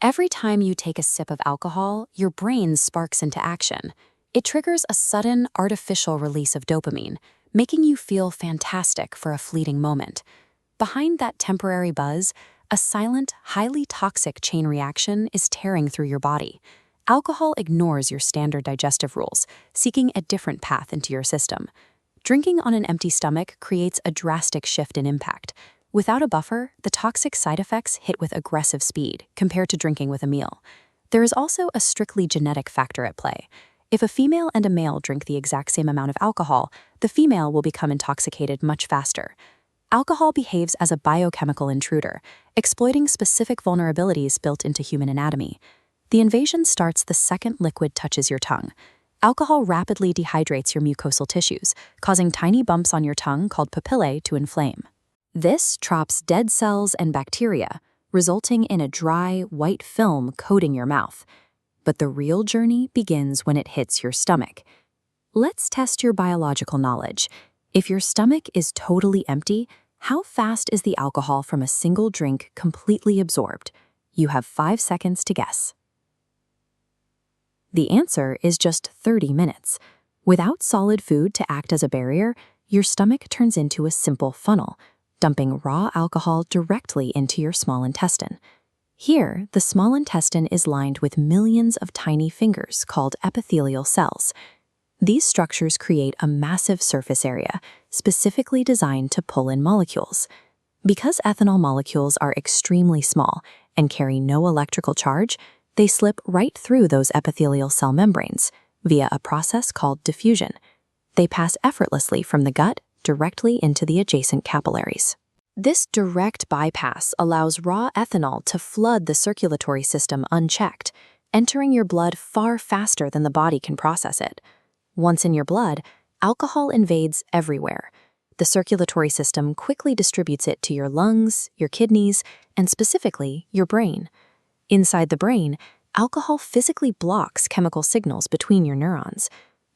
Every time you take a sip of alcohol, your brain sparks into action. It triggers a sudden, artificial release of dopamine, making you feel fantastic for a fleeting moment. Behind that temporary buzz, a silent, highly toxic chain reaction is tearing through your body. Alcohol ignores your standard digestive rules, seeking a different path into your system. Drinking on an empty stomach creates a drastic shift in impact. Without a buffer, the toxic side effects hit with aggressive speed compared to drinking with a meal. There is also a strictly genetic factor at play. If a female and a male drink the exact same amount of alcohol, the female will become intoxicated much faster. Alcohol behaves as a biochemical intruder, exploiting specific vulnerabilities built into human anatomy. The invasion starts the second liquid touches your tongue. Alcohol rapidly dehydrates your mucosal tissues, causing tiny bumps on your tongue called papillae to inflame. This traps dead cells and bacteria, resulting in a dry, white film coating your mouth. But the real journey begins when it hits your stomach. Let's test your biological knowledge. If your stomach is totally empty, how fast is the alcohol from a single drink completely absorbed? You have 5 seconds to guess. The answer is just 30 minutes. Without solid food to act as a barrier, your stomach turns into a simple funnel, dumping raw alcohol directly into your small intestine. Here, the small intestine is lined with millions of tiny fingers called epithelial cells. These structures create a massive surface area, specifically designed to pull in molecules. Because ethanol molecules are extremely small and carry no electrical charge, they slip right through those epithelial cell membranes via a process called diffusion. They pass effortlessly from the gut directly into the adjacent capillaries. This direct bypass allows raw ethanol to flood the circulatory system unchecked, entering your blood far faster than the body can process it. Once in your blood, alcohol invades everywhere. The circulatory system quickly distributes it to your lungs, your kidneys, and specifically, your brain. Inside the brain, alcohol physically blocks chemical signals between your neurons.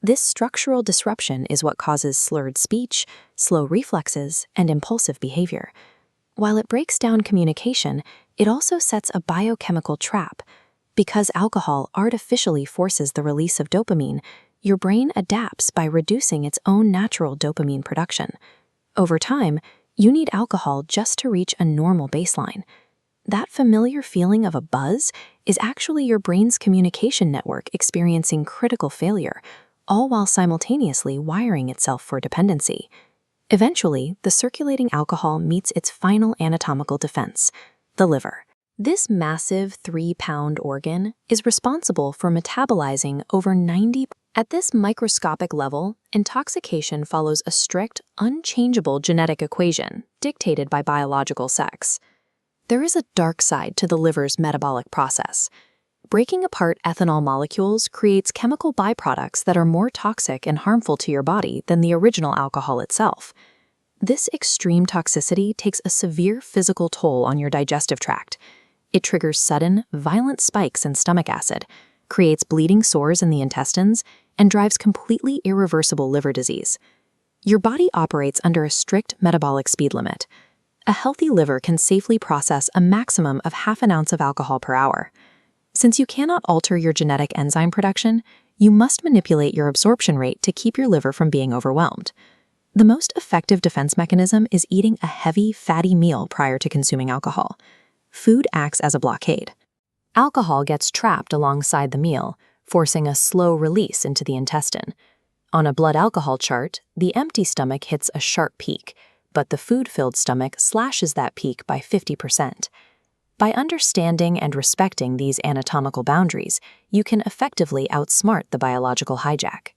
This structural disruption is what causes slurred speech, slow reflexes, and impulsive behavior. While it breaks down communication, it also sets a biochemical trap. Because alcohol artificially forces the release of dopamine, your brain adapts by reducing its own natural dopamine production. Over time, you need alcohol just to reach a normal baseline. That familiar feeling of a buzz is actually your brain's communication network experiencing critical failure, all while simultaneously wiring itself for dependency. Eventually, the circulating alcohol meets its final anatomical defense, the liver. This massive 3-pound organ is responsible for metabolizing over 90%. At this microscopic level, intoxication follows a strict, unchangeable genetic equation dictated by biological sex. There is a dark side to the liver's metabolic process. Breaking apart ethanol molecules creates chemical byproducts that are more toxic and harmful to your body than the original alcohol itself. This extreme toxicity takes a severe physical toll on your digestive tract. It triggers sudden, violent spikes in stomach acid, creates bleeding sores in the intestines, and drives completely irreversible liver disease. Your body operates under a strict metabolic speed limit. A healthy liver can safely process a maximum of half an ounce of alcohol per hour. Since you cannot alter your genetic enzyme production, you must manipulate your absorption rate to keep your liver from being overwhelmed. The most effective defense mechanism is eating a heavy, fatty meal prior to consuming alcohol. Food acts as a blockade. Alcohol gets trapped alongside the meal, forcing a slow release into the intestine. On a blood alcohol chart, the empty stomach hits a sharp peak, but the food-filled stomach slashes that peak by 50%. By understanding and respecting these anatomical boundaries, you can effectively outsmart the biological hijack.